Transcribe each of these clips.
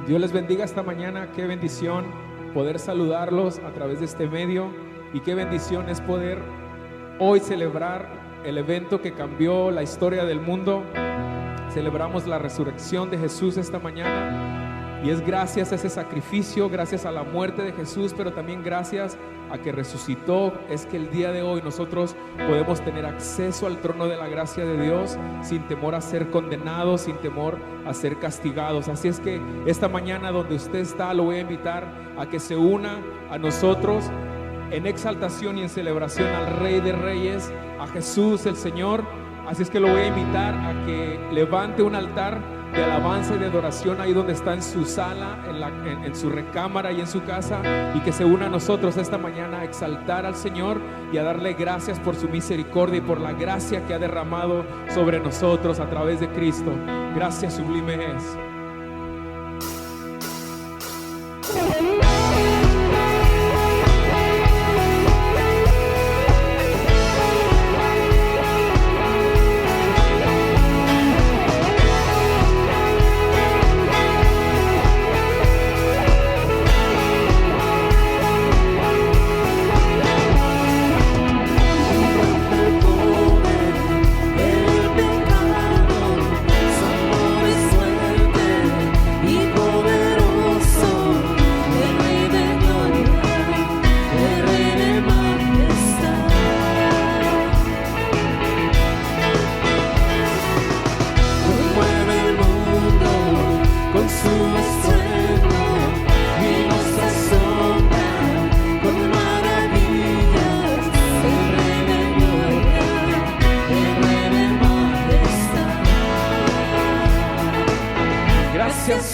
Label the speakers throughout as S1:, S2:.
S1: Dios les bendiga esta mañana. Qué bendición poder saludarlos a través de este medio, y qué bendición es poder hoy celebrar el evento que cambió la historia del mundo. Celebramos la resurrección de Jesús esta mañana, y es gracias a ese sacrificio, gracias a la muerte de Jesús, pero también gracias a que resucitó, es que el día de hoy nosotros podemos tener acceso al trono de la gracia de Dios sin temor a ser condenados, sin temor a ser castigados. Así es que esta mañana, donde usted está, lo voy a invitar a que se una a nosotros en exaltación y en celebración al Rey de Reyes, a Jesús el Señor. Así es que lo voy a invitar a que levante un altar de alabanza y de adoración ahí donde está, en su sala, en su recámara y en su casa, y que se una a nosotros esta mañana a exaltar al Señor y a darle gracias por su misericordia y por la gracia que ha derramado sobre nosotros a través de Cristo. Gracias sublime es.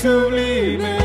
S1: Sublime.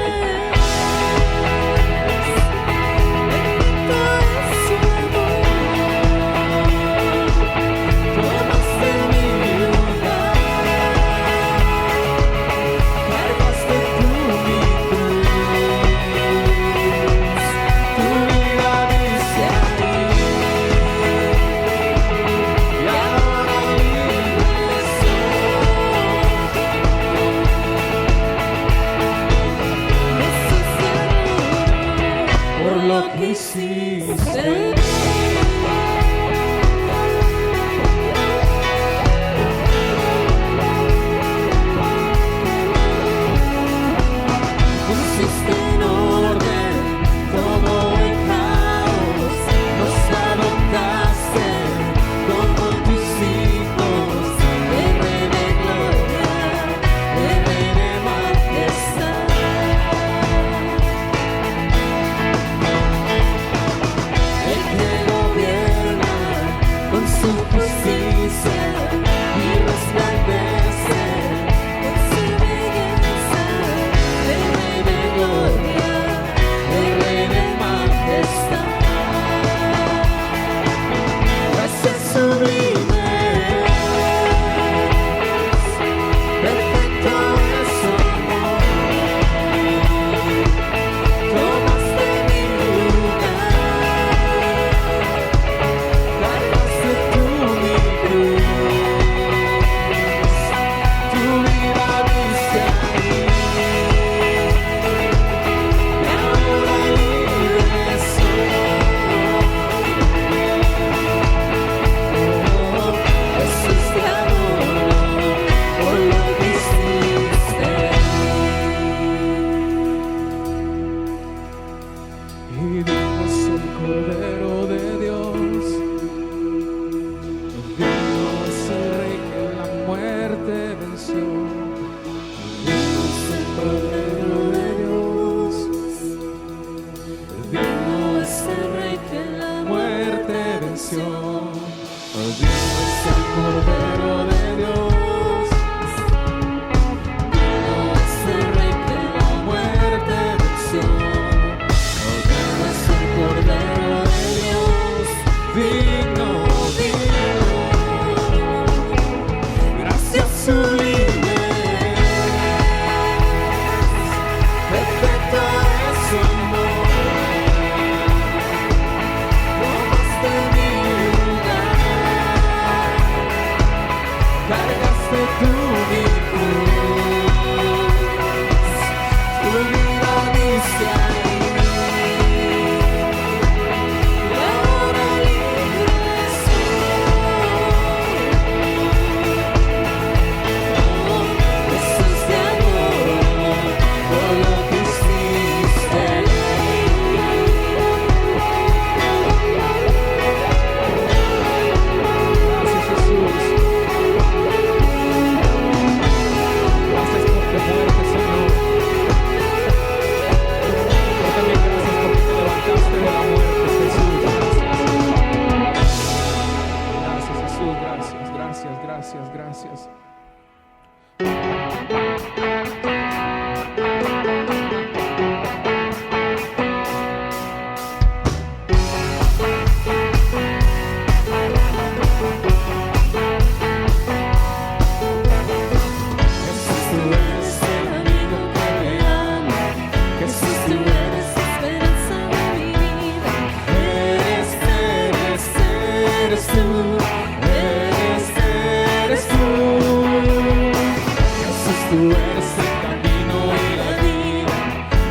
S1: eres el camino y la vida.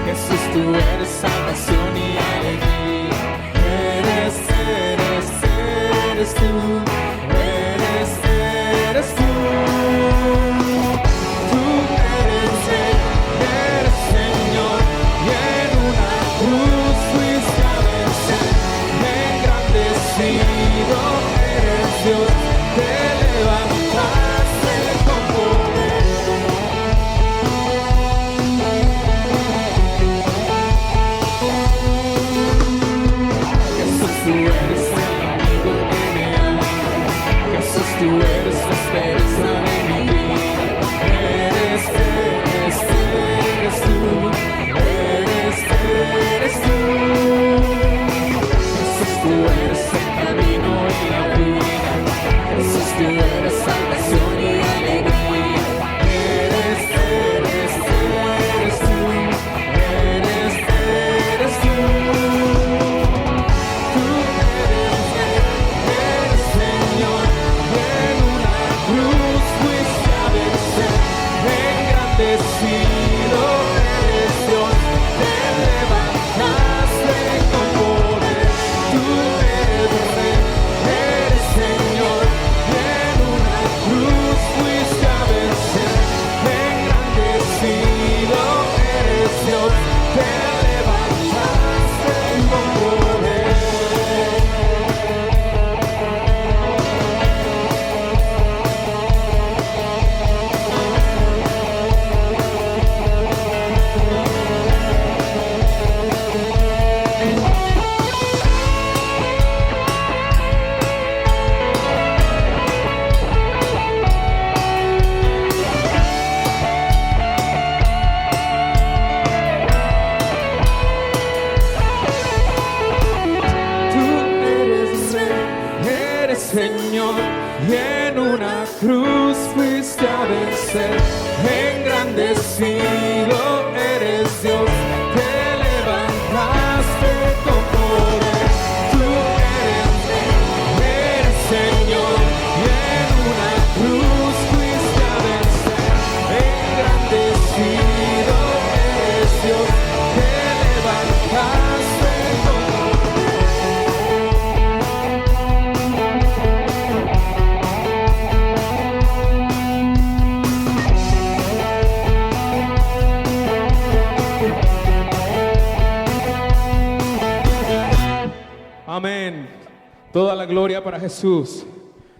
S1: Jesús, tú eres salvación y alegría. Eres tú. Eres tú. Tú eres Rey, eres Señor, y en una cruz fuiste a vencer. Engrandecido eres Dios, te levantaste con poder. Jesús, tú eres el amigo que me alegra. Jesús, tú eres la esperanza de mi vida. Eres tú. Jesús, tú eres el camino y la vida. Jesús, tú eres salvación y alegría. Eres tú. Tú eres Rey, eres Señor, y en una cruz fuiste a vencer. Engrandecido eres Dios, te levantaste con poder. Tú eres Rey, eres Señor, y en una cruz fuiste a vencer. Engrandecido eres Dios, te levantaste con poder. Tú eres Rey, eres Señor, y en una cruz fuiste a vencer. Engrandecido eres Dios, te levantaste con poder. Tú eres Rey, eres Señor, y en una cruz fuiste a vencer. Engrandecido eres Dios, te levantaste con Amén. Toda la gloria para Jesús.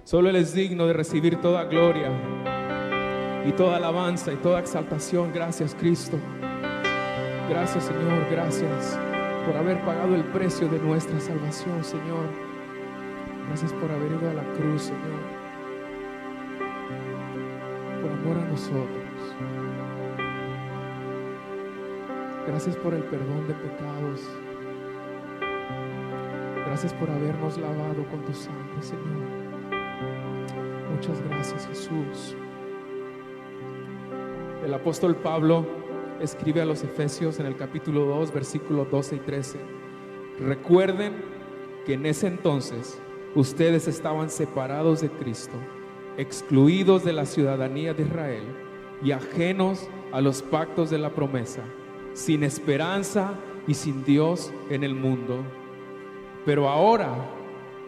S1: Solo Él es digno de recibir toda gloria y toda alabanza y toda exaltación. Gracias, Cristo. Gracias, Señor. Gracias por haber pagado el precio de nuestra salvación, Señor. Gracias por haber ido a la cruz, Señor, por amor a nosotros. Gracias por el perdón de pecados. Gracias por habernos lavado con tu sangre, Señor. Muchas gracias, Jesús. El apóstol Pablo escribe a los Efesios en el capítulo 2, versículos 12 y 13. Recuerden que en ese entonces ustedes estaban separados de Cristo, excluidos de la ciudadanía de Israel y ajenos a los pactos de la promesa, sin esperanza y sin Dios en el mundo. Pero ahora,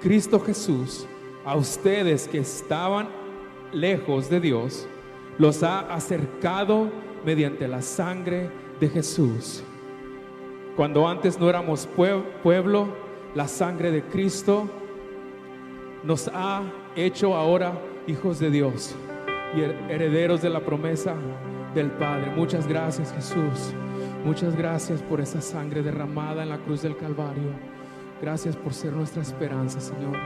S1: Cristo Jesús, a ustedes que estaban lejos de Dios, los ha acercado mediante la sangre de Jesús. Cuando antes no éramos pueblo, la sangre de Cristo nos ha hecho ahora hijos de Dios y herederos de la promesa del Padre. Muchas gracias, Jesús. Muchas gracias por esa sangre derramada en la cruz del Calvario. Gracias por ser nuestra esperanza, Señor.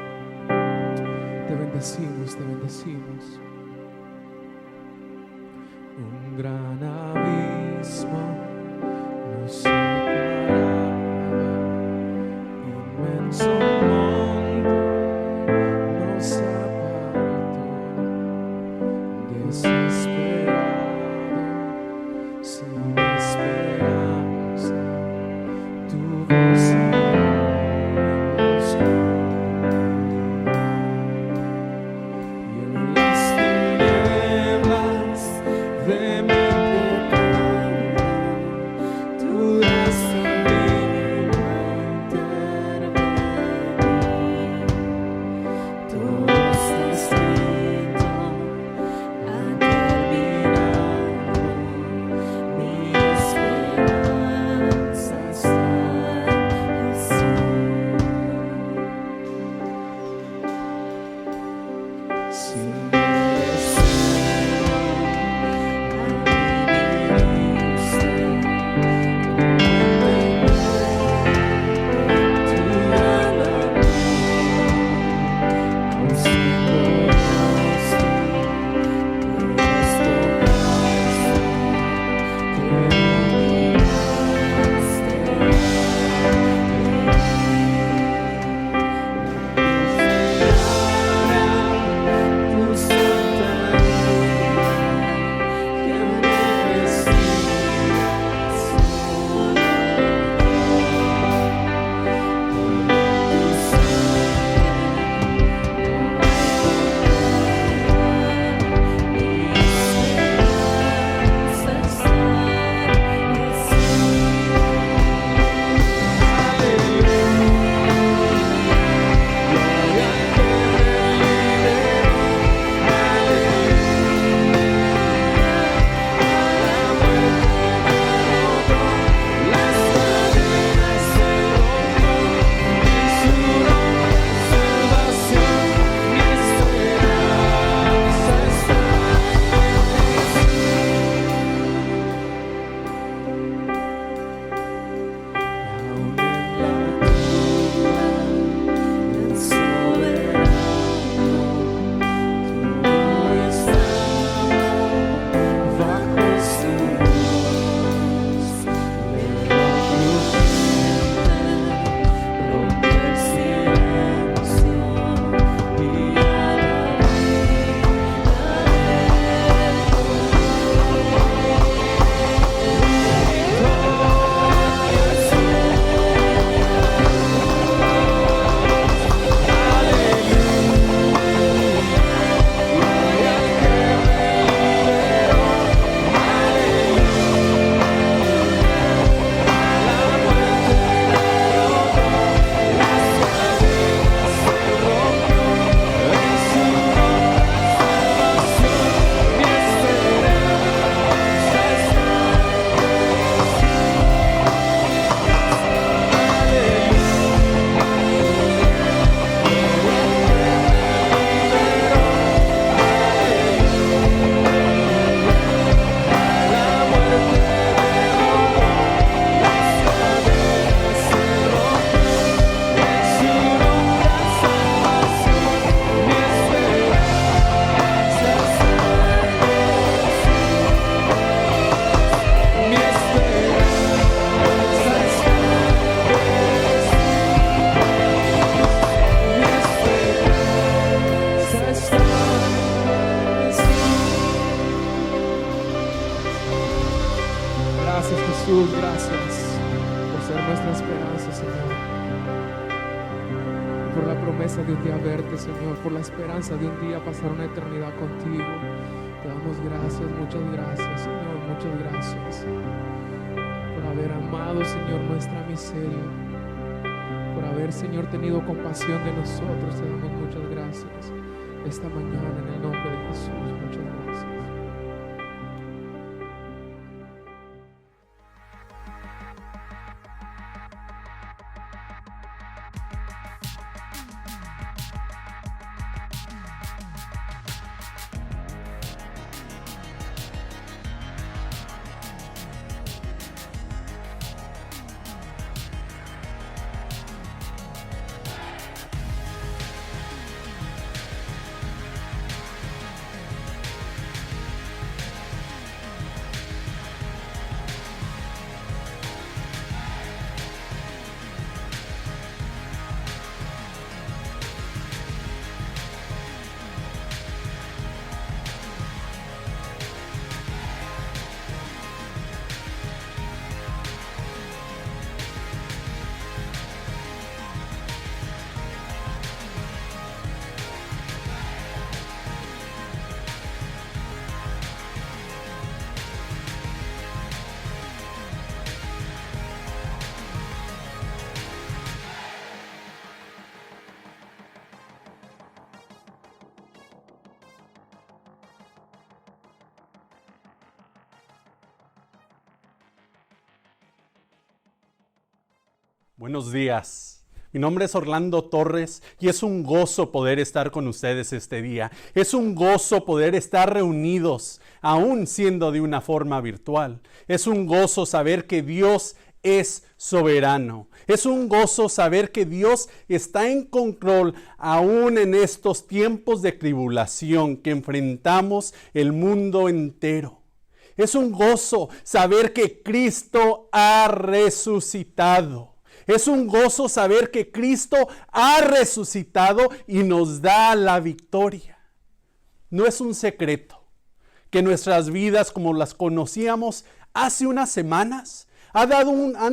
S1: Te bendecimos, te bendecimos. Un gran abismo nos separaba, inmenso monte nos apartó, desesperado, sin esperanza, tu voz y en las tinieblas de mi Gracias, Jesús, gracias por ser nuestra esperanza, Señor. Por la promesa de un día verte, Señor, por la esperanza de un día pasar una eternidad contigo. Te damos gracias, muchas gracias, Señor, muchas gracias por haber amado, Señor, nuestra miseria, por haber, Señor, tenido compasión de nosotros. Te damos muchas gracias esta mañana en el nombre de Jesús. Muchas gracias.
S2: Buenos días. Mi nombre es Orlando Torres y es un gozo poder estar con ustedes este día. Es un gozo poder estar reunidos, aún siendo de una forma virtual. Es un gozo saber que Dios es soberano. Es un gozo saber que Dios está en control aún en estos tiempos de tribulación que enfrentamos el mundo entero. Es un gozo saber que Cristo ha resucitado. Es un gozo saber que Cristo ha resucitado y nos da la victoria. No es un secreto que nuestras vidas como las conocíamos hace unas semanas han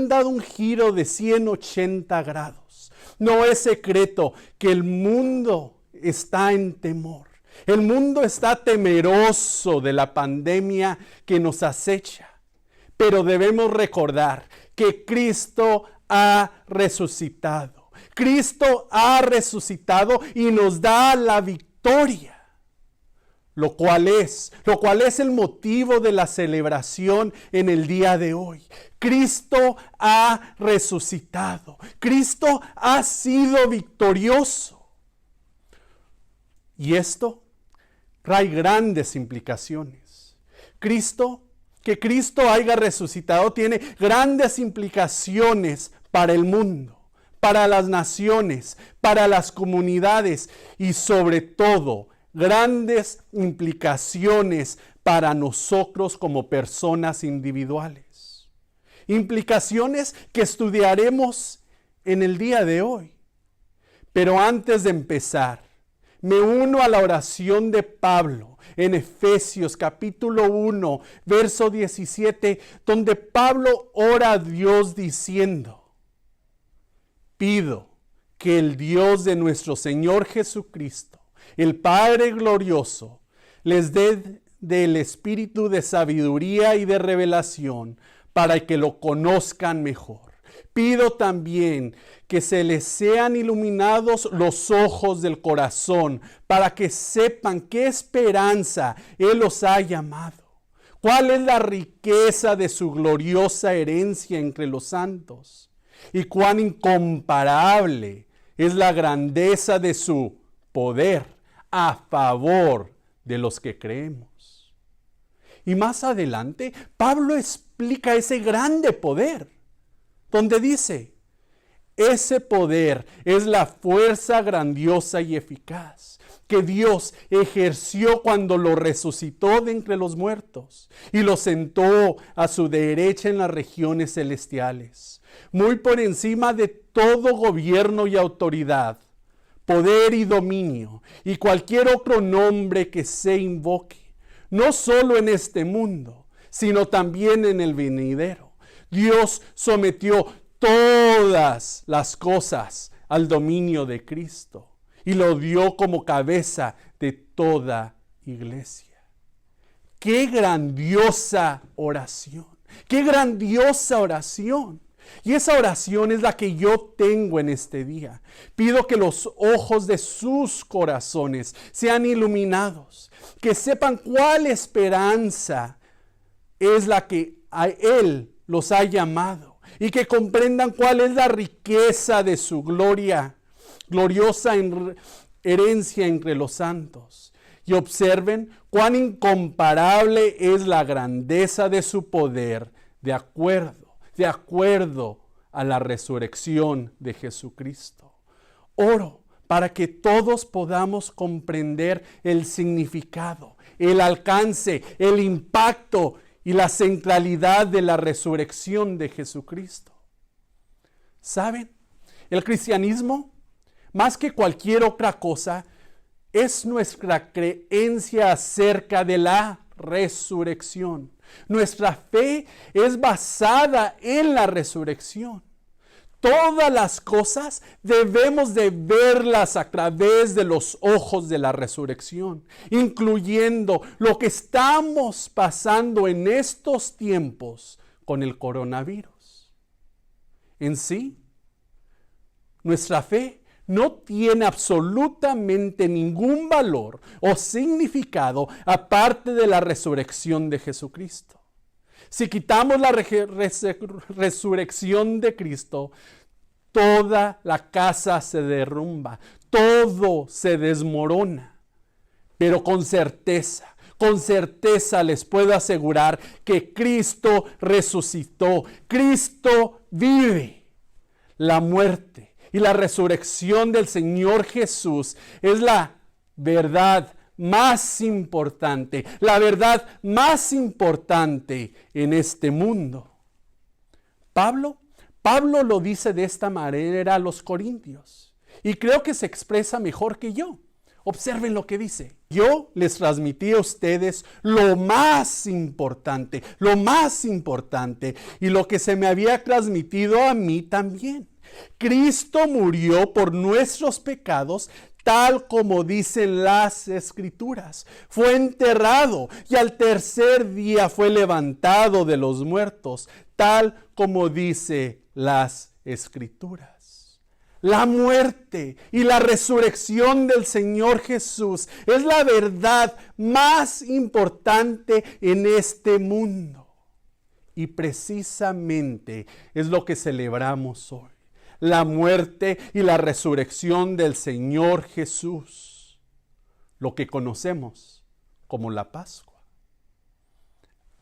S2: dado un giro de 180 grados. No es secreto que el mundo está en temor. El mundo está temeroso de la pandemia que nos acecha. Pero debemos recordar que Cristo ha resucitado. Cristo ha resucitado y nos da la victoria. Lo cual es el motivo de la celebración en el día de hoy. Cristo ha resucitado. Cristo ha sido victorioso. Y esto trae grandes implicaciones. Que Cristo haya resucitado tiene grandes implicaciones para el mundo, para las naciones, para las comunidades y sobre todo grandes implicaciones para nosotros como personas individuales. Implicaciones que estudiaremos en el día de hoy. Pero antes de empezar, me uno a la oración de Pablo en Efesios capítulo 1, verso 17, donde Pablo ora a Dios diciendo: pido que el Dios de nuestro Señor Jesucristo, el Padre glorioso, les dé del espíritu de sabiduría y de revelación para que lo conozcan mejor. Pido también que se les sean iluminados los ojos del corazón para que sepan qué esperanza Él los ha llamado. ¿Cuál es la riqueza de su gloriosa herencia entre los santos? Y cuán incomparable es la grandeza de su poder a favor de los que creemos. Y más adelante, Pablo explica ese grande poder, donde dice: ese poder es la fuerza grandiosa y eficaz que Dios ejerció cuando lo resucitó de entre los muertos y lo sentó a su derecha en las regiones celestiales, muy por encima de todo gobierno y autoridad, poder y dominio, y cualquier otro nombre que se invoque, no solo en este mundo, sino también en el venidero. Dios sometió todas las cosas al dominio de Cristo y lo dio como cabeza de toda iglesia. ¡Qué grandiosa oración! ¡Qué grandiosa oración! Y esa oración es la que yo tengo en este día. Pido que los ojos de sus corazones sean iluminados, que sepan cuál esperanza es la que a Él los ha llamado y que comprendan cuál es la riqueza de su gloria, gloriosa herencia entre los santos. Y observen cuán incomparable es la grandeza de su poder de acuerdo a la resurrección de Jesucristo. Oro para que todos podamos comprender el significado, el alcance, el impacto y la centralidad de la resurrección de Jesucristo. ¿Saben? El cristianismo, más que cualquier otra cosa, es nuestra creencia acerca de la resurrección. Nuestra fe es basada en la resurrección. Todas las cosas debemos de verlas a través de los ojos de la resurrección, incluyendo lo que estamos pasando en estos tiempos con el coronavirus. En sí, nuestra fe no tiene absolutamente ningún valor o significado aparte de la resurrección de Jesucristo. Si quitamos la resurrección de Cristo, toda la casa se derrumba, todo se desmorona. Pero con certeza les puedo asegurar que Cristo resucitó, Cristo vive. La muerte y la resurrección del Señor Jesús es la verdad más importante, la verdad más importante en este mundo. Pablo lo dice de esta manera a los corintios y creo que se expresa mejor que yo. Observen lo que dice. Yo les transmití a ustedes lo más importante y lo que se me había transmitido a mí también. Cristo murió por nuestros pecados, tal como dicen las Escrituras. Fue enterrado y al tercer día fue levantado de los muertos, tal como dice las Escrituras. La muerte y la resurrección del Señor Jesús es la verdad más importante en este mundo. Y precisamente es lo que celebramos hoy. La muerte y la resurrección del Señor Jesús, lo que conocemos como la Pascua.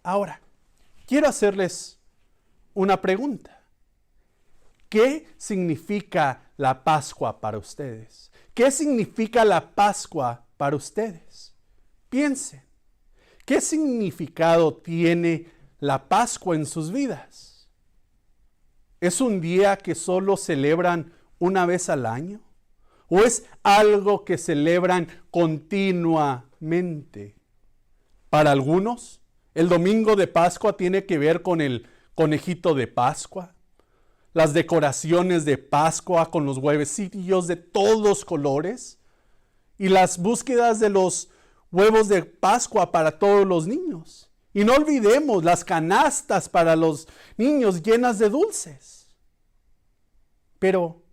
S2: Ahora, quiero hacerles una pregunta. ¿Qué significa la Pascua para ustedes? ¿Qué significa la Pascua para ustedes? Piensen, ¿qué significado tiene la Pascua en sus vidas? ¿Es un día que solo celebran una vez al año? ¿O es algo que celebran continuamente? Para algunos, el domingo de Pascua tiene que ver con el conejito de Pascua, las decoraciones de Pascua con los huevecillos de todos colores y las búsquedas de los huevos de Pascua para todos los niños. Y no olvidemos las canastas para los niños llenas de dulces. Pero,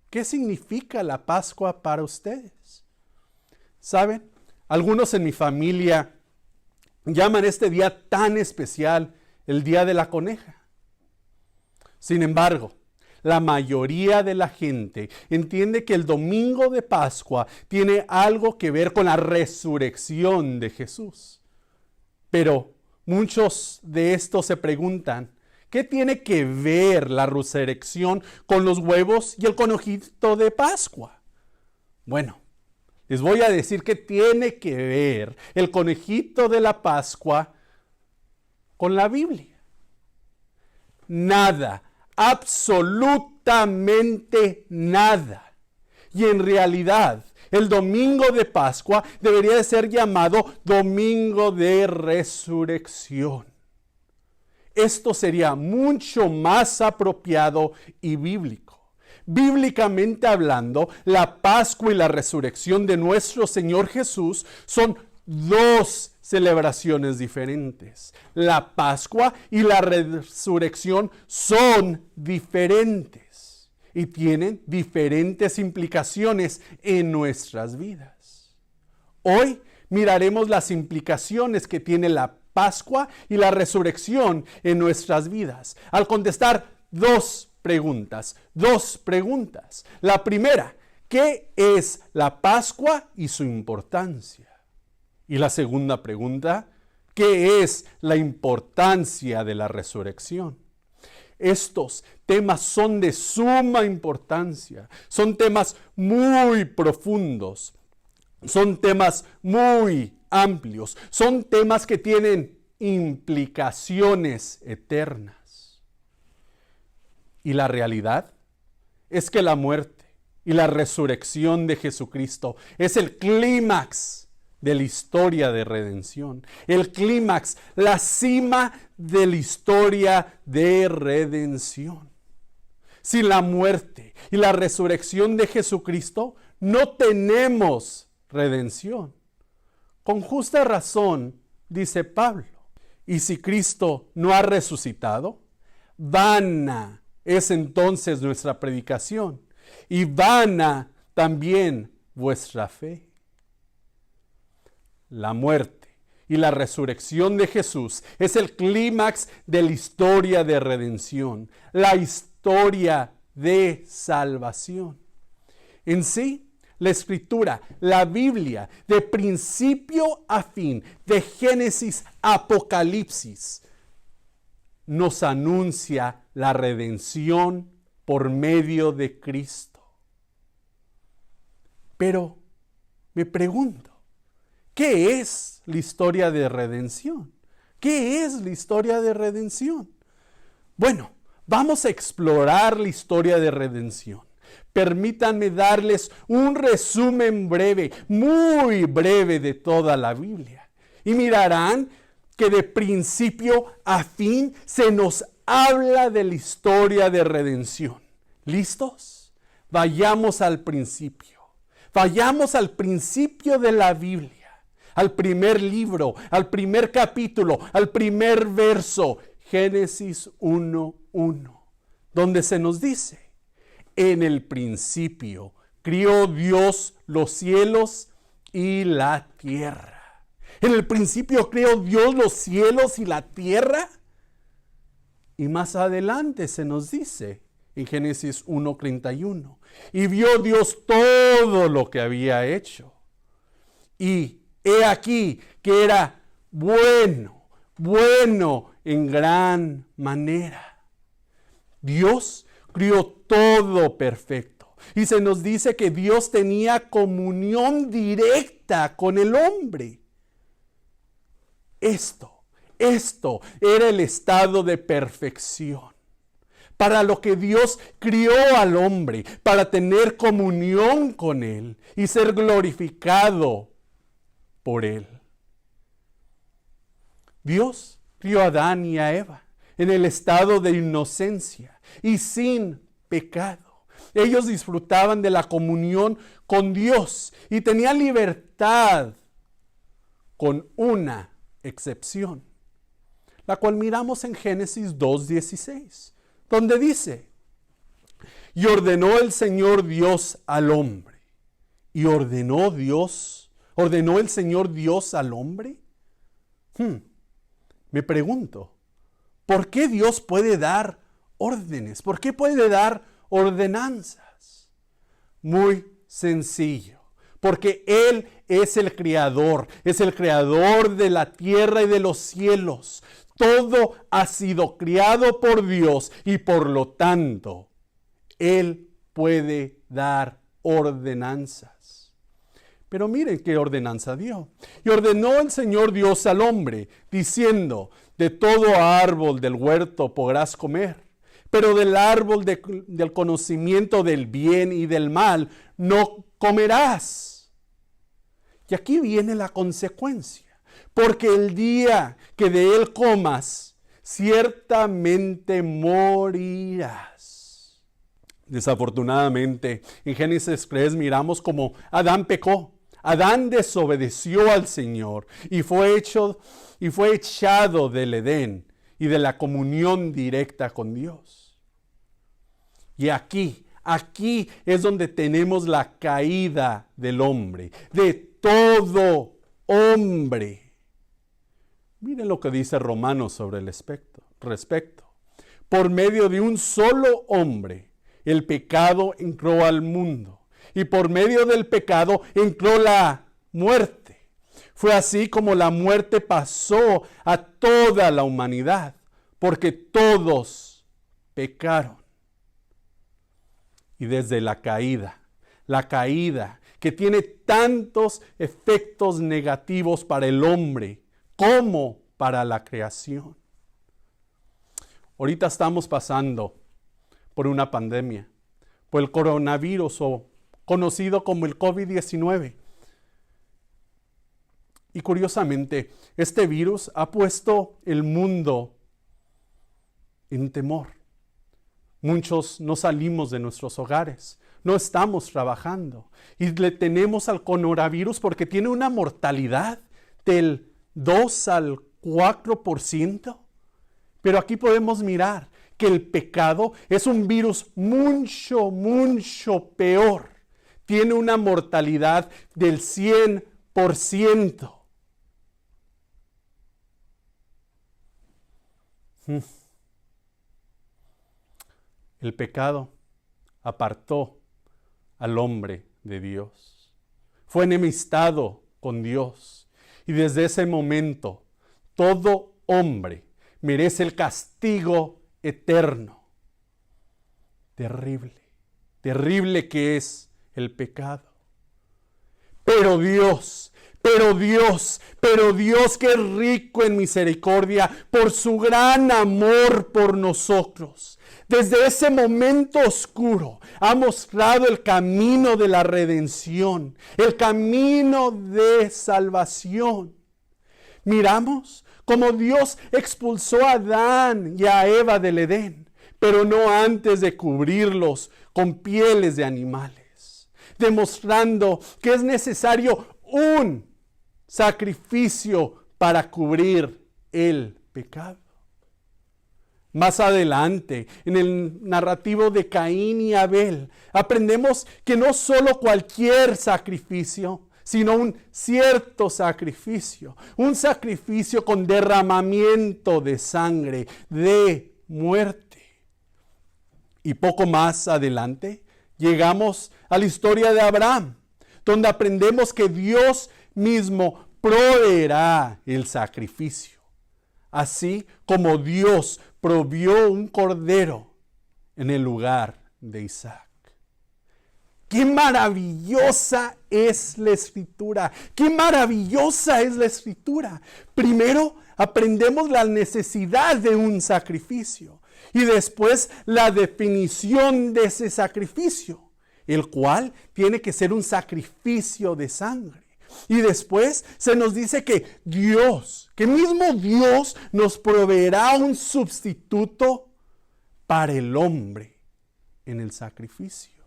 S2: ¿qué significa la Pascua para ustedes? ¿Saben? Algunos en mi familia llaman este día tan especial el Día de la Coneja. Sin embargo, la mayoría de la gente entiende que el domingo de Pascua tiene algo que ver con la resurrección de Jesús. Pero muchos de estos se preguntan, ¿qué tiene que ver la resurrección con los huevos y el conejito de Pascua? Bueno, les voy a decir que tiene que ver el conejito de la Pascua con la Biblia. Nada, absolutamente nada. Y en realidad, el domingo de Pascua debería de ser llamado Domingo de Resurrección. esto sería mucho más apropiado y bíblico. Bíblicamente hablando, la Pascua y la resurrección de nuestro Señor Jesús son dos celebraciones diferentes. La Pascua y la resurrección son diferentes y tienen diferentes implicaciones en nuestras vidas. Hoy miraremos las implicaciones que tiene la Pascua y la resurrección en nuestras vidas. Al contestar dos preguntas. La primera, ¿qué es la Pascua y su importancia? Y la segunda pregunta, ¿qué es la importancia de la resurrección? Estos temas son de suma importancia, son temas muy profundos, son temas muy amplios, son temas que tienen implicaciones eternas. Y la realidad es que la muerte y la resurrección de Jesucristo es el clímax de la historia de redención. El clímax, la cima de la historia de redención. Sin la muerte y la resurrección de Jesucristo, no tenemos redención. Con justa razón, dice Pablo, y si Cristo no ha resucitado, vana es entonces nuestra predicación y vana también vuestra fe. La muerte y la resurrección de Jesús es el clímax de la historia de redención, la historia de salvación. En sí, la Escritura, la Biblia, de principio a fin, de Génesis a Apocalipsis, nos anuncia la redención por medio de Cristo. Pero me pregunto, ¿qué es la historia de redención? ¿Qué es la historia de redención? Bueno, vamos a explorar la historia de redención. Permítanme darles un resumen breve, muy breve de toda la Biblia. Y mirarán que de principio a fin se nos habla de la historia de redención. ¿Listos? Vayamos al principio. Vayamos al principio de la Biblia, al primer libro, al primer capítulo, al primer verso, Génesis 1:1, donde se nos dice: en el principio crió Dios los cielos y la tierra. En el principio creó Dios los cielos y la tierra. Y más adelante se nos dice en Génesis 1:31, y vio Dios todo lo que había hecho. Y he aquí que era bueno en gran manera. Dios crió todo perfecto. Y se nos dice que Dios tenía comunión directa con el hombre. Esto era el estado de perfección. Para lo que Dios crió al hombre, para tener comunión con él y ser glorificado por él. Dios crió a Adán y a Eva en el estado de inocencia y sin pecado. Ellos disfrutaban de la comunión con Dios y tenían libertad, con una excepción, la cual miramos en Génesis 2:16, donde dice: y ordenó el Señor Dios al hombre. ¿Y ordenó el Señor Dios al hombre? Me pregunto, ¿por qué Dios puede dar órdenes? ¿Por qué puede dar ordenanzas? Muy sencillo, porque Él es el creador de la tierra y de los cielos. Todo ha sido creado por Dios y por lo tanto, Él puede dar ordenanzas. Pero miren qué ordenanza dio. Y ordenó el Señor Dios al hombre, diciendo: de todo árbol del huerto podrás comer, pero del árbol del conocimiento del bien y del mal no comerás. Y aquí viene la consecuencia. Porque el día que de él comas, ciertamente morirás. Desafortunadamente, en Génesis 3 miramos como Adán pecó. Adán desobedeció al Señor y fue echado del Edén y de la comunión directa con Dios. Y aquí es donde tenemos la caída del hombre, de todo hombre. Miren lo que dice Romanos sobre el respecto. Por medio de un solo hombre, el pecado entró al mundo. Y por medio del pecado entró la muerte. Fue así como la muerte pasó a toda la humanidad, porque todos pecaron. Y desde la caída que tiene tantos efectos negativos para el hombre como para la creación. Ahorita estamos pasando por una pandemia, por el coronavirus o conocido como el COVID-19. Y curiosamente, este virus ha puesto el mundo en temor. Muchos no salimos de nuestros hogares, no estamos trabajando y le tenemos al coronavirus porque tiene una mortalidad del 2 al 4%. Pero aquí podemos mirar que el pecado es un virus mucho peor. Tiene una mortalidad del 100%. El pecado apartó al hombre de Dios. Fue enemistado con Dios. Y desde ese momento, todo hombre merece el castigo eterno. Terrible que es el pecado. Pero Dios que es rico en misericordia por su gran amor por nosotros, desde ese momento oscuro ha mostrado el camino de la redención, el camino de salvación. Miramos cómo Dios expulsó a Adán y a Eva del Edén, pero no antes de cubrirlos con pieles de animales, demostrando que es necesario un sacrificio para cubrir el pecado. Más adelante, en el narrativo de Caín y Abel, aprendemos que no solo cualquier sacrificio, sino un cierto sacrificio, un sacrificio con derramamiento de sangre, de muerte. Y poco más adelante, llegamos a la historia de Abraham, donde aprendemos que Dios mismo proveerá el sacrificio, así como Dios provió un cordero en el lugar de Isaac. ¡Qué maravillosa es la Escritura! ¡Qué maravillosa es la Escritura! Primero aprendemos la necesidad de un sacrificio y después la definición de ese sacrificio, el cual tiene que ser un sacrificio de sangre. Y después se nos dice que mismo Dios nos proveerá un sustituto para el hombre en el sacrificio.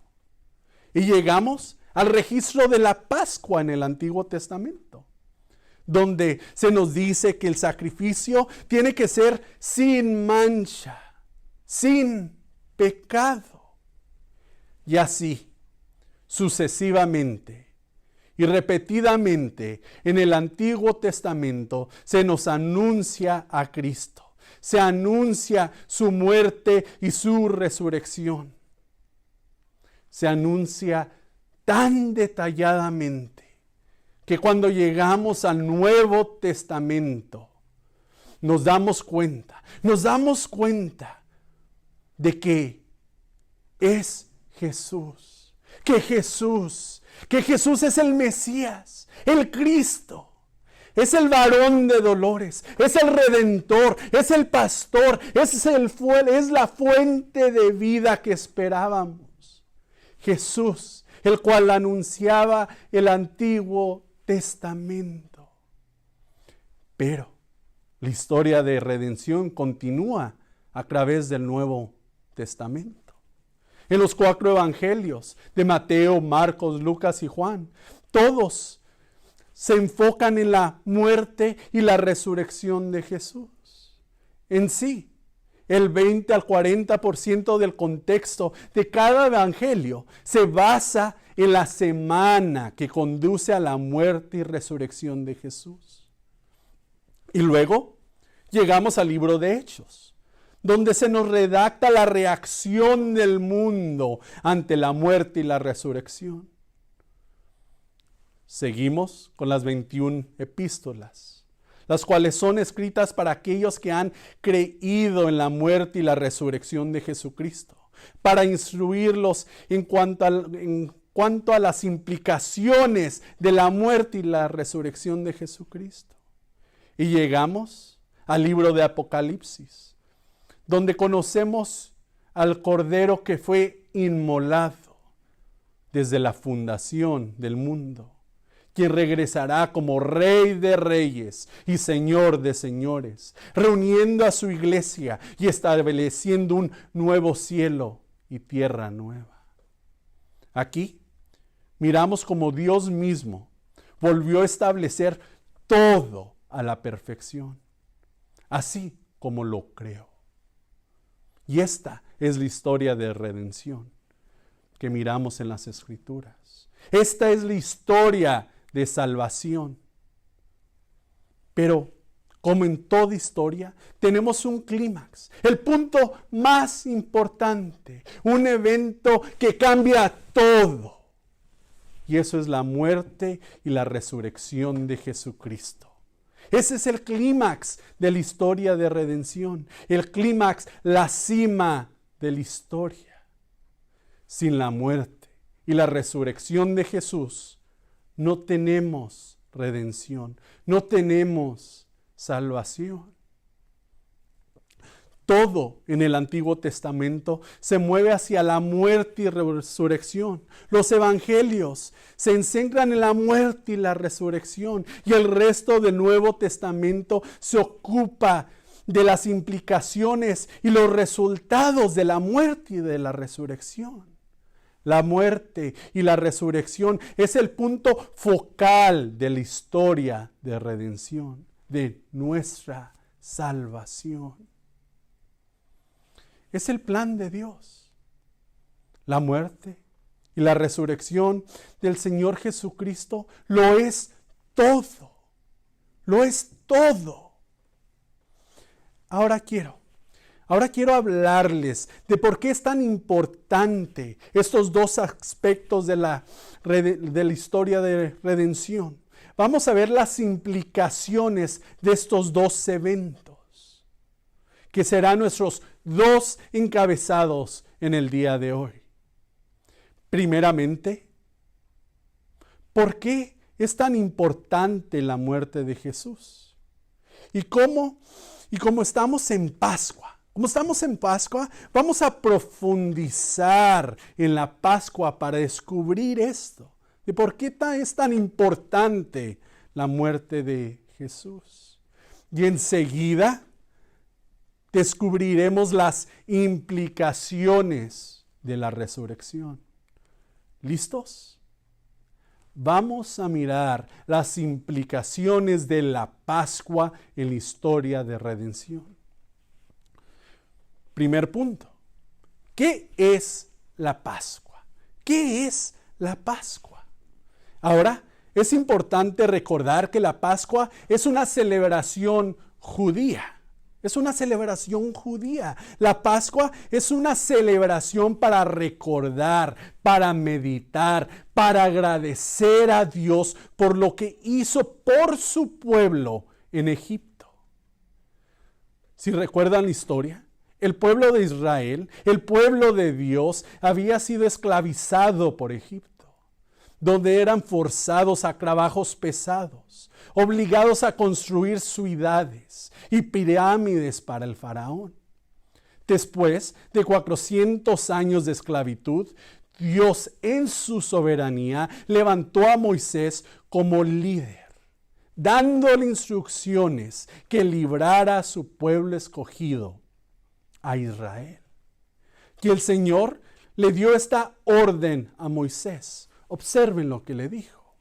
S2: Y llegamos al registro de la Pascua en el Antiguo Testamento, donde se nos dice que el sacrificio tiene que ser sin mancha, sin pecado. Y así, sucesivamente y repetidamente en el Antiguo Testamento se nos anuncia a Cristo. Se anuncia su muerte y su resurrección. Se anuncia tan detalladamente que cuando llegamos al Nuevo Testamento nos damos cuenta de que es Jesús, que Jesús es el Mesías, el Cristo. Es el varón de dolores, es el redentor, es el pastor, es la fuente de vida que esperábamos. Jesús, el cual anunciaba el Antiguo Testamento. Pero La historia de redención continúa a través del Nuevo Testamento. En los 4 evangelios de Mateo, Marcos, Lucas y Juan, todos se enfocan en la muerte y la resurrección de Jesús. En sí, el 20 al 40% del contexto de cada evangelio se basa en la semana que conduce a la muerte y resurrección de Jesús. Y luego llegamos al libro de Hechos, donde se nos redacta la reacción del mundo ante la muerte y la resurrección. Seguimos con las 21 epístolas, las cuales son escritas para aquellos que han creído en la muerte y la resurrección de Jesucristo, para instruirlos en cuanto a las implicaciones de la muerte y la resurrección de Jesucristo. Y llegamos al libro de Apocalipsis, donde conocemos al Cordero que fue inmolado desde la fundación del mundo, quien regresará como Rey de Reyes y Señor de Señores, reuniendo a su iglesia y estableciendo un nuevo cielo y tierra nueva. Aquí miramos como Dios mismo volvió a establecer todo a la perfección, así como lo creó. Y esta es la historia de redención que miramos en las Escrituras. Esta es la historia de salvación. Pero, como en toda historia, tenemos un clímax, el punto más importante, un evento que cambia todo. Y eso es la muerte y la resurrección de Jesucristo. Ese es el clímax de la historia de redención, el clímax, la cima de la historia. Sin la muerte y la resurrección de Jesús, no tenemos redención, no tenemos salvación. Todo en el Antiguo Testamento se mueve hacia la muerte y resurrección. Los evangelios se centran en la muerte y la resurrección, y el resto del Nuevo Testamento se ocupa de las implicaciones y los resultados de la muerte y de la resurrección. La muerte y la resurrección es el punto focal de la historia de redención, de nuestra salvación. Es el plan de Dios. La muerte y la resurrección del Señor Jesucristo lo es todo. Lo es todo. Ahora quiero hablarles de por qué es tan importante estos dos aspectos de la historia de redención. Vamos a ver las implicaciones de estos dos eventos, que serán nuestros dos encabezados en el día de hoy. Primeramente, ¿por qué es tan importante la muerte de Jesús? Y cómo estamos en Pascua. Como estamos en Pascua, vamos a profundizar en la Pascua para descubrir esto, de por qué es tan importante la muerte de Jesús. Y enseguida descubriremos las implicaciones de la resurrección. ¿Listos? Vamos a mirar las implicaciones de la Pascua en la historia de redención. Primer punto. ¿Qué es la Pascua? ¿Qué es la Pascua? Ahora, es importante recordar que la Pascua es una celebración judía. Es una celebración judía. La Pascua es una celebración para recordar, para meditar, para agradecer a Dios por lo que hizo por su pueblo en Egipto. Si recuerdan la historia, el pueblo de Israel, el pueblo de Dios, había sido esclavizado por Egipto, donde eran forzados a trabajos pesados, obligados a construir ciudades y pirámides para el faraón. Después de 400 años de esclavitud, Dios en su soberanía levantó a Moisés como líder dándole instrucciones que librara a su pueblo escogido, a Israel. Y el Señor le dio esta orden a Moisés. Observen lo que le dijo.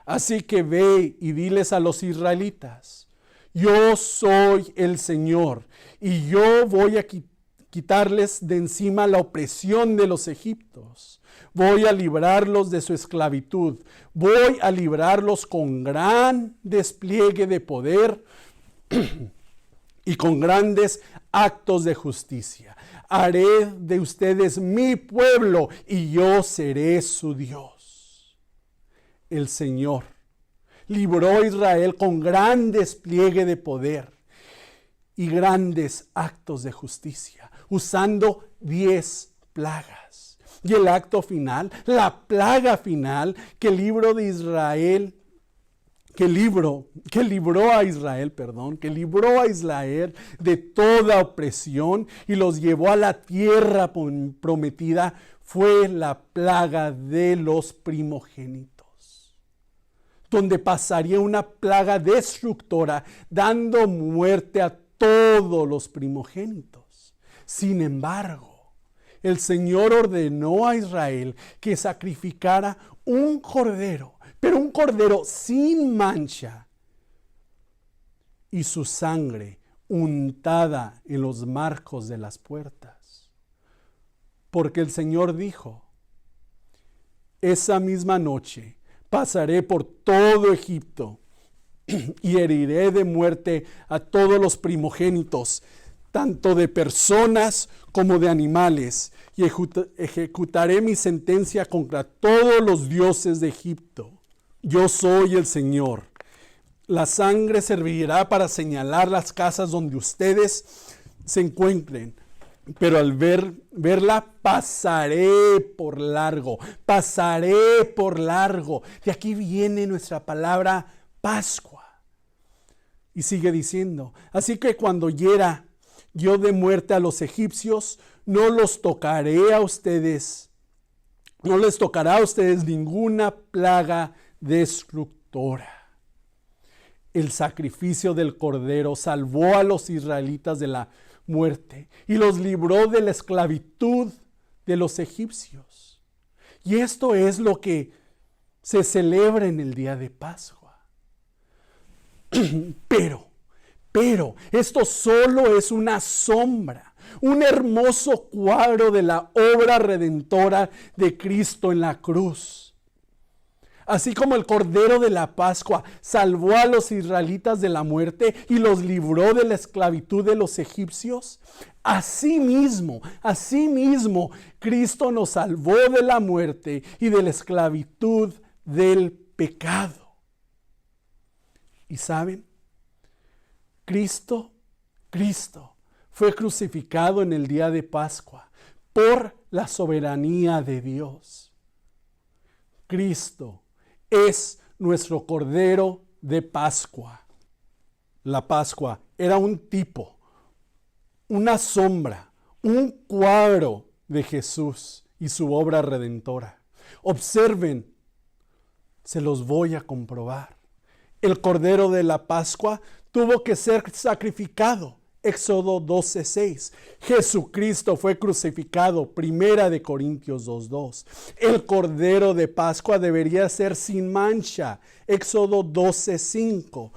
S2: Así que ve y diles a los israelitas: yo soy el Señor, y yo voy a quitarles de encima la opresión de los egipcios. Voy a librarlos de su esclavitud. Voy a librarlos con gran despliegue de poder y con grandes actos de justicia. Haré de ustedes mi pueblo y yo seré su Dios. El Señor libró a Israel con gran despliegue de poder y grandes actos de justicia, usando 10 plagas. Y el acto final, la plaga final que libró a Israel de toda opresión y los llevó a la tierra prometida, fue la plaga de los primogénitos, donde pasaría una plaga destructora, dando muerte a todos los primogénitos. Sin embargo, el Señor ordenó a Israel que sacrificara un cordero, pero un cordero sin mancha, y su sangre untada en los marcos de las puertas. Porque el Señor dijo: esa misma noche pasaré por todo Egipto y heriré de muerte a todos los primogénitos, tanto de personas como de animales, y ejecutaré mi sentencia contra todos los dioses de Egipto. Yo soy el Señor. La sangre servirá para señalar las casas donde ustedes se encuentren, pero al verla pasaré por largo. De aquí viene nuestra palabra Pascua. Y sigue diciendo: así que cuando hiera yo de muerte a los egipcios, no les tocará a ustedes ninguna plaga destructora. El sacrificio del cordero salvó a los israelitas de la muerte y los libró de la esclavitud de los egipcios. Y esto es lo que se celebra en el día de Pascua. Pero esto solo es una sombra, un hermoso cuadro de la obra redentora de Cristo en la cruz. Así como el Cordero de la Pascua salvó a los israelitas de la muerte y los libró de la esclavitud de los egipcios, asimismo, Cristo nos salvó de la muerte y de la esclavitud del pecado. ¿Y saben? Cristo fue crucificado en el día de Pascua por la soberanía de Dios. Cristo es nuestro Cordero de Pascua. La Pascua era un tipo, una sombra, un cuadro de Jesús y su obra redentora. Observen, se los voy a comprobar. El Cordero de la Pascua tuvo que ser sacrificado. Éxodo 12:6. Jesucristo fue crucificado. 1 Corintios 2:2. El Cordero de Pascua debería ser sin mancha. Éxodo 12:5.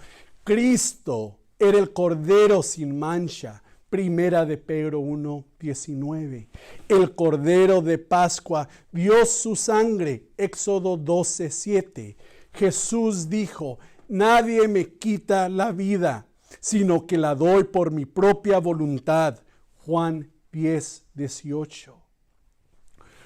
S2: Cristo era el Cordero sin mancha. 1 Pedro 1:19. El Cordero de Pascua dio su sangre. Éxodo 12:7. Jesús dijo: nadie me quita la vida, sino que la doy por mi propia voluntad. Juan 10:18.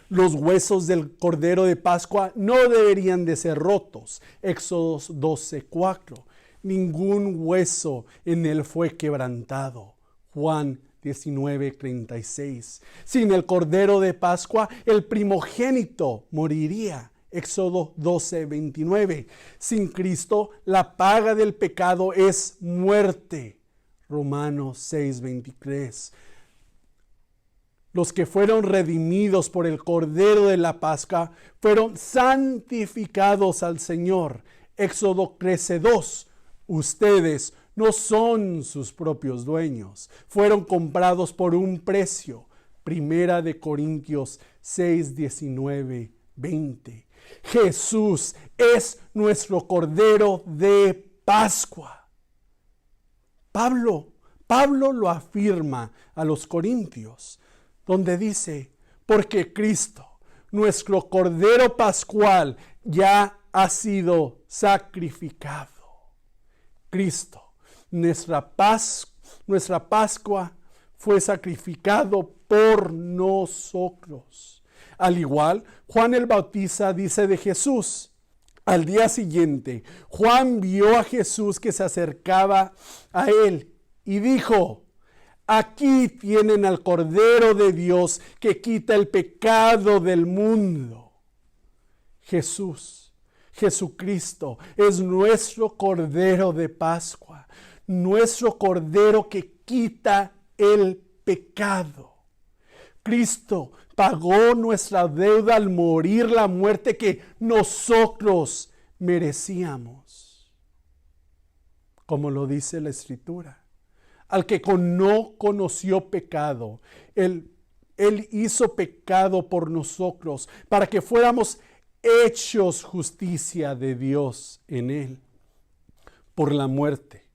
S2: Los huesos del Cordero de Pascua no deberían de ser rotos. Éxodo 12:4. Ningún hueso en él fue quebrantado. Juan 19:36. Sin el Cordero de Pascua, el primogénito moriría. Éxodo 12:29. Sin Cristo, la paga del pecado es muerte. Romanos 6:23. Los que fueron redimidos por el Cordero de la Pascua fueron santificados al Señor. Éxodo 13:2. Ustedes no son sus propios dueños. Fueron comprados por un precio. Primera de Corintios 6, 19, 20. Jesús es nuestro Cordero de Pascua. Pablo lo afirma a los Corintios, donde dice, porque Cristo, nuestro Cordero Pascual, ya ha sido sacrificado. Cristo, nuestra Pascua, fue sacrificado por nosotros. Al igual, Juan el Bautista dice de Jesús. Al día siguiente, Juan vio a Jesús que se acercaba a él y dijo, aquí tienen al Cordero de Dios que quita el pecado del mundo. Jesucristo es nuestro Cordero de Pascua, nuestro Cordero que quita el pecado. Cristo pagó nuestra deuda al morir la muerte que nosotros merecíamos. Como lo dice la Escritura, al que no conoció pecado, Él hizo pecado por nosotros para que fuéramos hechos justicia de Dios en Él. Por la muerte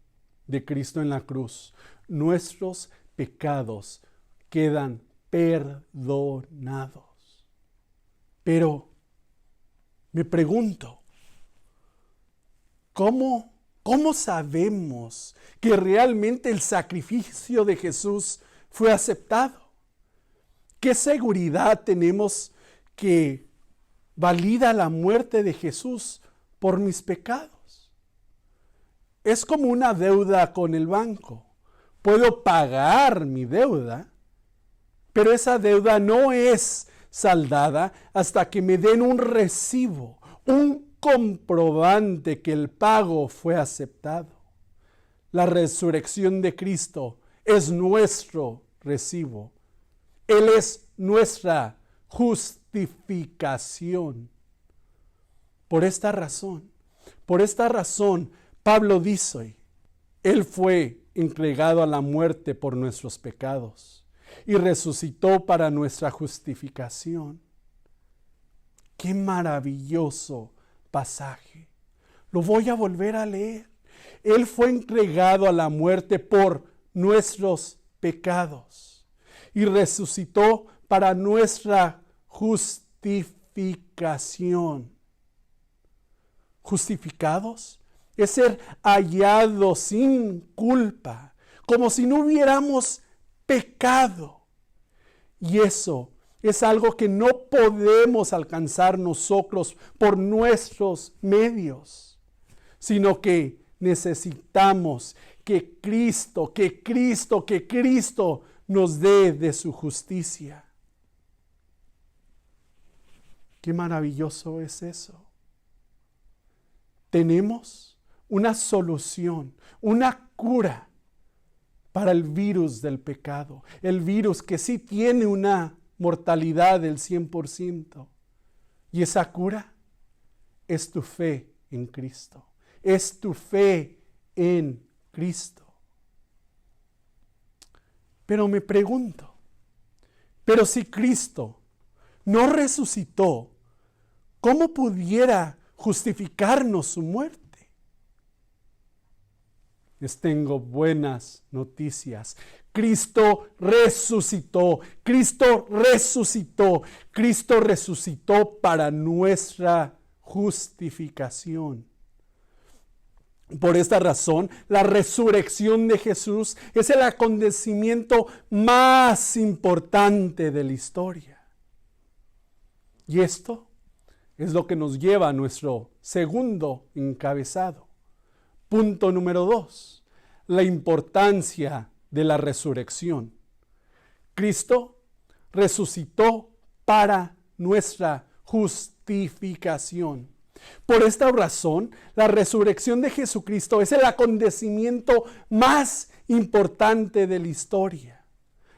S2: de Cristo en la cruz, nuestros pecados quedan perdonados. Pero me pregunto, ¿cómo sabemos que realmente el sacrificio de Jesús fue aceptado? ¿Qué seguridad tenemos que valida la muerte de Jesús por mis pecados? Es como una deuda con el banco. Puedo pagar mi deuda, pero esa deuda no es saldada hasta que me den un recibo, un comprobante que el pago fue aceptado. La resurrección de Cristo es nuestro recibo. Él es nuestra justificación. Por esta razón, Pablo dice, Él fue entregado a la muerte por nuestros pecados y resucitó para nuestra justificación. ¡Qué maravilloso pasaje! Lo voy a volver a leer. Él fue entregado a la muerte por nuestros pecados y resucitó para nuestra justificación. ¿Justificados? Es ser hallados sin culpa, como si no hubiéramos pecado. Y eso es algo que no podemos alcanzar nosotros por nuestros medios, sino que necesitamos que Cristo nos dé de su justicia. Qué maravilloso es eso. Tenemos una solución, una cura para el virus del pecado. El virus que sí tiene una mortalidad del 100%. Y esa cura es tu fe en Cristo. Es tu fe en Cristo. Pero me pregunto, pero si Cristo no resucitó, ¿cómo pudiera justificarnos su muerte? Les tengo buenas noticias. Cristo resucitó. Cristo resucitó. Cristo resucitó para nuestra justificación. Por esta razón, la resurrección de Jesús es el acontecimiento más importante de la historia. Y esto es lo que nos lleva a nuestro segundo encabezado. Punto número 2, la importancia de la resurrección. Cristo resucitó para nuestra justificación. Por esta razón, la resurrección de Jesucristo es el acontecimiento más importante de la historia.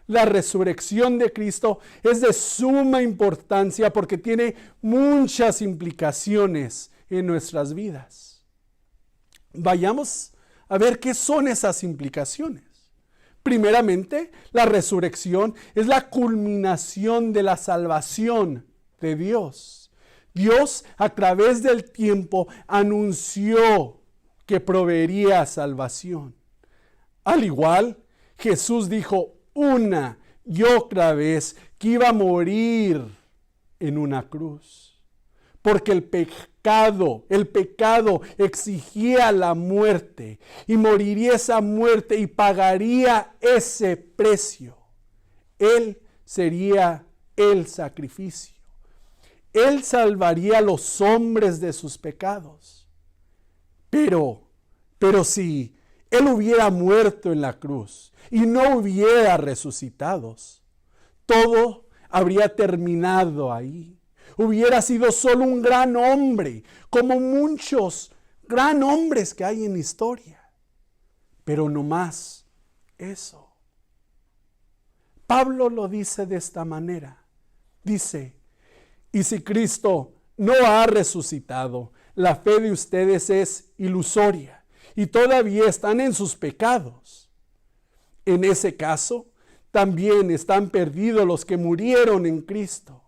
S2: La resurrección de Cristo es de suma importancia porque tiene muchas implicaciones en nuestras vidas. Vayamos a ver qué son esas implicaciones. Primeramente, la resurrección es la culminación de la salvación de Dios. Dios, a través del tiempo, anunció que proveería salvación. Al igual, Jesús dijo una y otra vez que iba a morir en una cruz. Porque el pecado exigía la muerte y moriría esa muerte y pagaría ese precio. Él sería el sacrificio. Él salvaría a los hombres de sus pecados. Pero si Él hubiera muerto en la cruz y no hubiera resucitado, todo habría terminado ahí. Hubiera sido solo un gran hombre, como muchos gran hombres que hay en la historia. Pero no más eso. Pablo lo dice de esta manera. Dice, y si Cristo no ha resucitado, la fe de ustedes es ilusoria y todavía están en sus pecados. En ese caso, también están perdidos los que murieron en Cristo.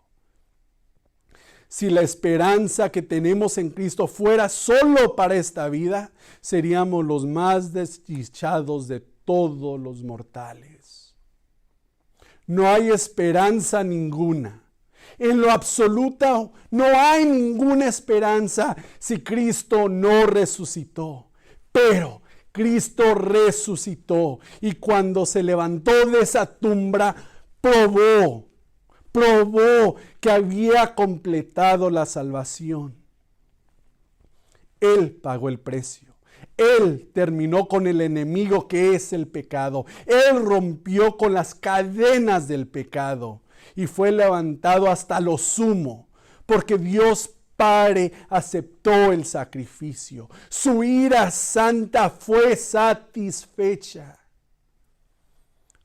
S2: Si la esperanza que tenemos en Cristo fuera solo para esta vida, seríamos los más desdichados de todos los mortales. No hay esperanza ninguna. En lo absoluto no hay ninguna esperanza si Cristo no resucitó. Pero Cristo resucitó y cuando se levantó de esa tumba, probó que había completado la salvación. Él pagó el precio. Él terminó con el enemigo que es el pecado. Él rompió con las cadenas del pecado y fue levantado hasta lo sumo, porque Dios Padre aceptó el sacrificio. Su ira santa fue satisfecha.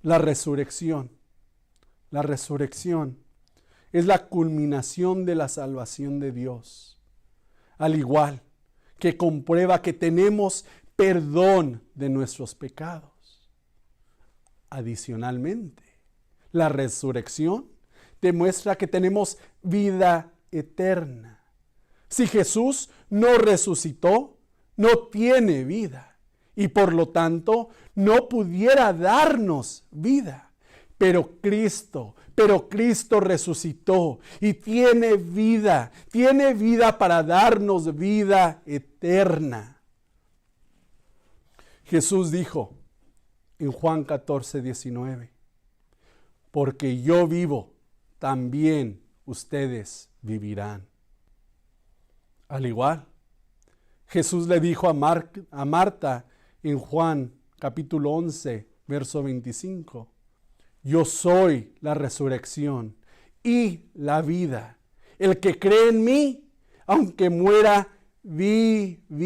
S2: La resurrección es la culminación de la salvación de Dios. Al igual que comprueba que tenemos perdón de nuestros pecados. Adicionalmente, la resurrección demuestra que tenemos vida eterna. Si Jesús no resucitó, no tiene vida y por lo tanto no pudiera darnos vida. Pero Cristo resucitó y tiene vida para darnos vida eterna. Jesús dijo en Juan 14:19, porque yo vivo, también ustedes vivirán. Al igual, Jesús le dijo a Marta en Juan capítulo 11, verso 25, yo soy la resurrección y la vida. El que cree en mí, aunque muera, vivirá.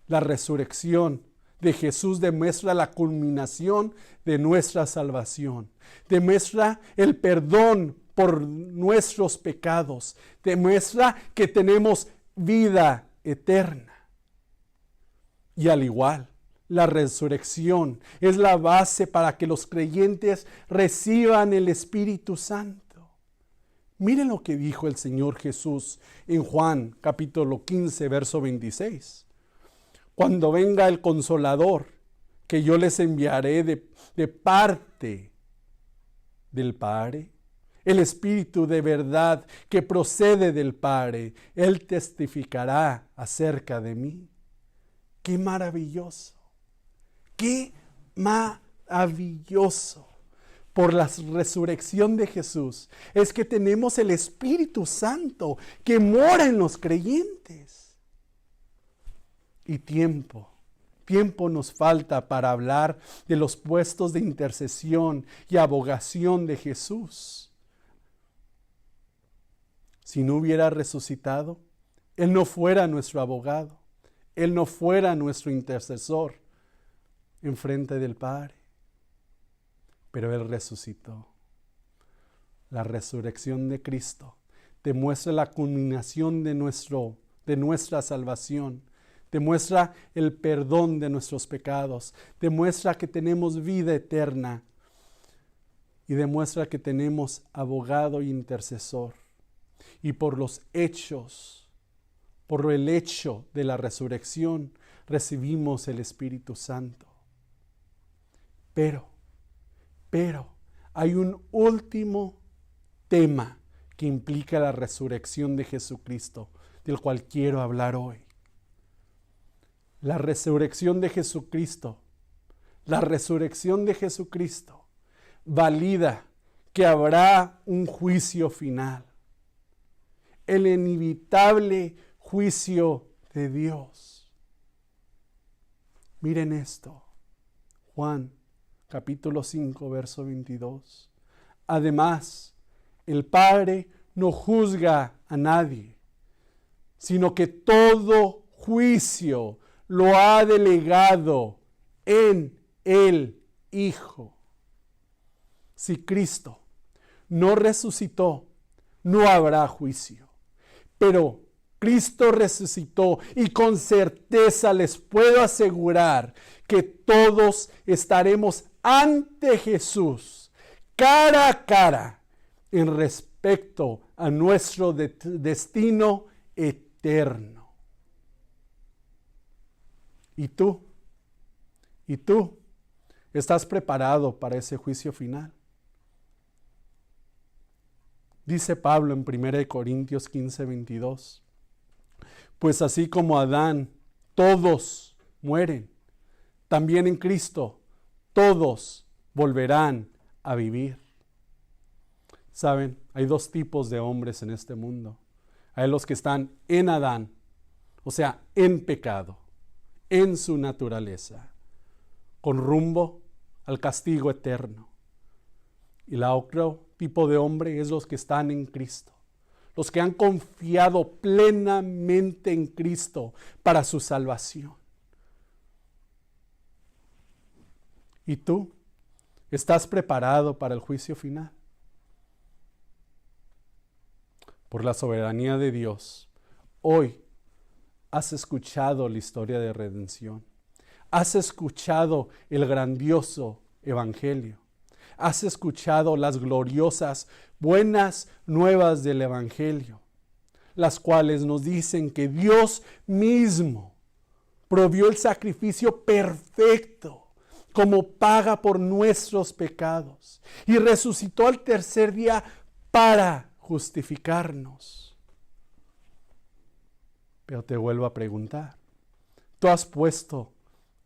S2: La resurrección de Jesús demuestra la culminación de nuestra salvación. Demuestra el perdón por nuestros pecados. Demuestra que tenemos vida eterna. Y al igual, la resurrección es la base para que los creyentes reciban el Espíritu Santo. Miren lo que dijo el Señor Jesús en Juan capítulo 15, verso 26. Cuando venga el Consolador, que yo les enviaré de parte del Padre, el Espíritu de verdad que procede del Padre, Él testificará acerca de mí. ¡Qué maravilloso! ¡Qué maravilloso! Por la resurrección de Jesús es que tenemos el Espíritu Santo que mora en los creyentes. Y tiempo nos falta para hablar de los puestos de intercesión y abogación de Jesús. Si no hubiera resucitado, Él no fuera nuestro abogado, Él no fuera nuestro intercesor en frente del Padre. Pero Él resucitó. La resurrección de Cristo demuestra la culminación de nuestra salvación. demuestra el perdón de nuestros pecados, demuestra que tenemos vida eterna y demuestra que tenemos abogado e intercesor. Y por los hechos, por el hecho de la resurrección, recibimos el Espíritu Santo. Pero, hay un último tema que implica la resurrección de Jesucristo, del cual quiero hablar hoy. La resurrección de Jesucristo, valida que habrá un juicio final, el inevitable juicio de Dios. Miren esto, Juan capítulo 5, verso 22. Además, el Padre no juzga a nadie, sino que todo juicio lo ha delegado en el Hijo. Si Cristo no resucitó, no habrá juicio. Pero Cristo resucitó y con certeza les puedo asegurar que todos estaremos ante Jesús cara a cara en respecto a nuestro destino eterno. ¿Y tú? ¿Estás preparado para ese juicio final? Dice Pablo en 1 Corintios 15, 22. Pues así como Adán, todos mueren, también en Cristo todos volverán a vivir. Saben, hay dos tipos de hombres en este mundo. Hay los que están en Adán, o sea, en pecado, en su naturaleza, con rumbo al castigo eterno. Y el otro tipo de hombre es los que están en Cristo, los que han confiado plenamente en Cristo para su salvación. ¿Y tú? ¿Estás preparado para el juicio final? Por la soberanía de Dios, hoy has escuchado la historia de redención. Has escuchado el grandioso evangelio. Has escuchado las gloriosas, buenas nuevas del evangelio, las cuales nos dicen que Dios mismo provió el sacrificio perfecto como paga por nuestros pecados y resucitó al tercer día para justificarnos. Pero te vuelvo a preguntar, ¿tú has puesto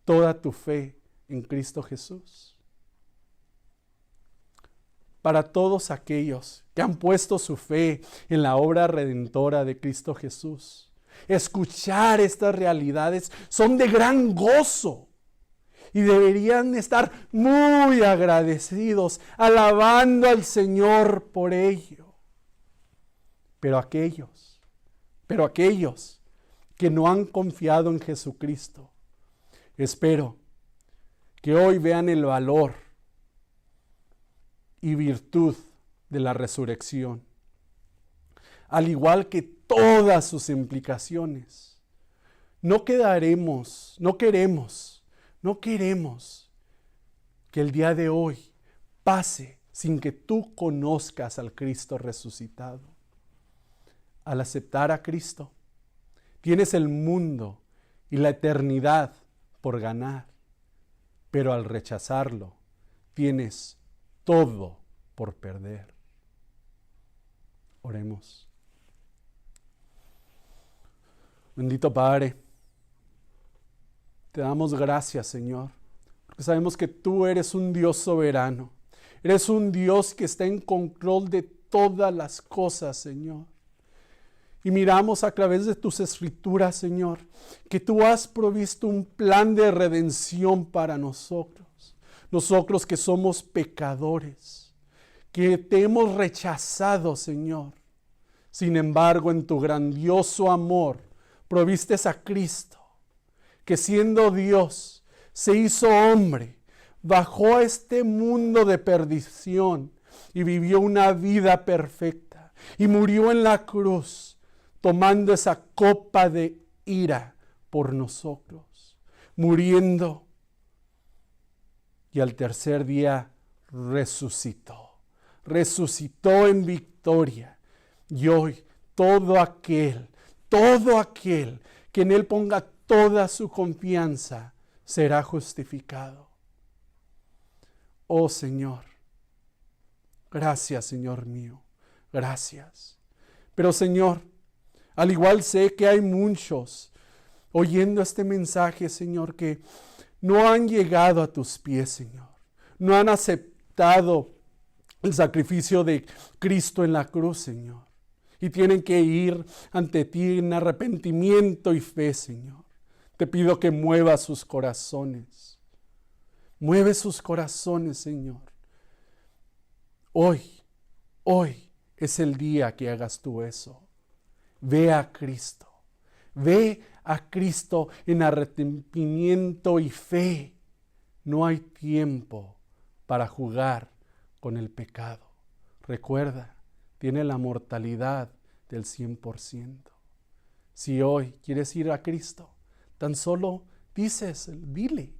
S2: toda tu fe en Cristo Jesús? Para todos aquellos que han puesto su fe en la obra redentora de Cristo Jesús, escuchar estas realidades son de gran gozo y deberían estar muy agradecidos, alabando al Señor por ello. Pero aquellos que no han confiado en Jesucristo, espero que hoy vean el valor y virtud de la resurrección, al igual que todas sus implicaciones. No queremos que el día de hoy pase sin que tú conozcas al Cristo resucitado. Al aceptar a Cristo, tienes el mundo y la eternidad por ganar, pero al rechazarlo, tienes todo por perder. Oremos. Bendito Padre, te damos gracias, Señor, porque sabemos que tú eres un Dios soberano. Eres un Dios que está en control de todas las cosas, Señor. Y miramos a través de tus escrituras, Señor, que tú has provisto un plan de redención para nosotros. Nosotros que somos pecadores, que te hemos rechazado, Señor. Sin embargo, en tu grandioso amor, proviste a Cristo, que siendo Dios, se hizo hombre, bajó a este mundo de perdición y vivió una vida perfecta. Y murió en la cruz, tomando esa copa de ira por nosotros, muriendo, y al tercer día resucitó en victoria. Y hoy todo aquel que en Él ponga toda su confianza será justificado. Oh Señor, gracias, Señor mío, gracias. Pero Señor, al igual sé que hay muchos oyendo este mensaje, Señor, que no han llegado a tus pies, Señor. No han aceptado el sacrificio de Cristo en la cruz, Señor. Y tienen que ir ante ti en arrepentimiento y fe, Señor. Te pido que muevas sus corazones. Mueve sus corazones, Señor. Hoy es el día que hagas tú eso. Ve a Cristo. Ve a Cristo en arrepentimiento y fe. No hay tiempo para jugar con el pecado. Recuerda, tiene la mortalidad del 100%. Si hoy quieres ir a Cristo, tan solo dile,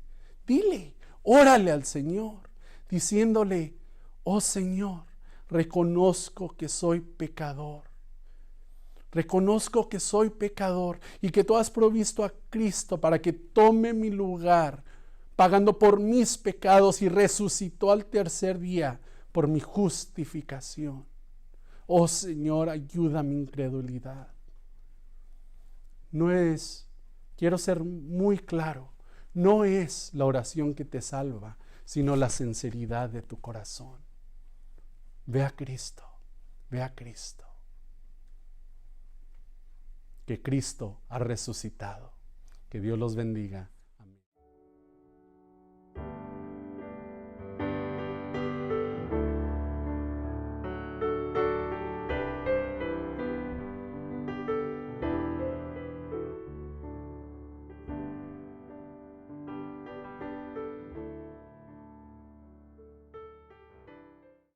S2: órale al Señor, diciéndole, oh Señor, reconozco que soy pecador. Reconozco que soy pecador y que tú has provisto a Cristo para que tome mi lugar, pagando por mis pecados, y resucitó al tercer día por mi justificación. Oh Señor, ayuda a mi incredulidad. Quiero ser muy claro, no es la oración que te salva, sino la sinceridad de tu corazón. Ve a Cristo, ve a Cristo. Que Cristo ha resucitado. Que Dios los bendiga.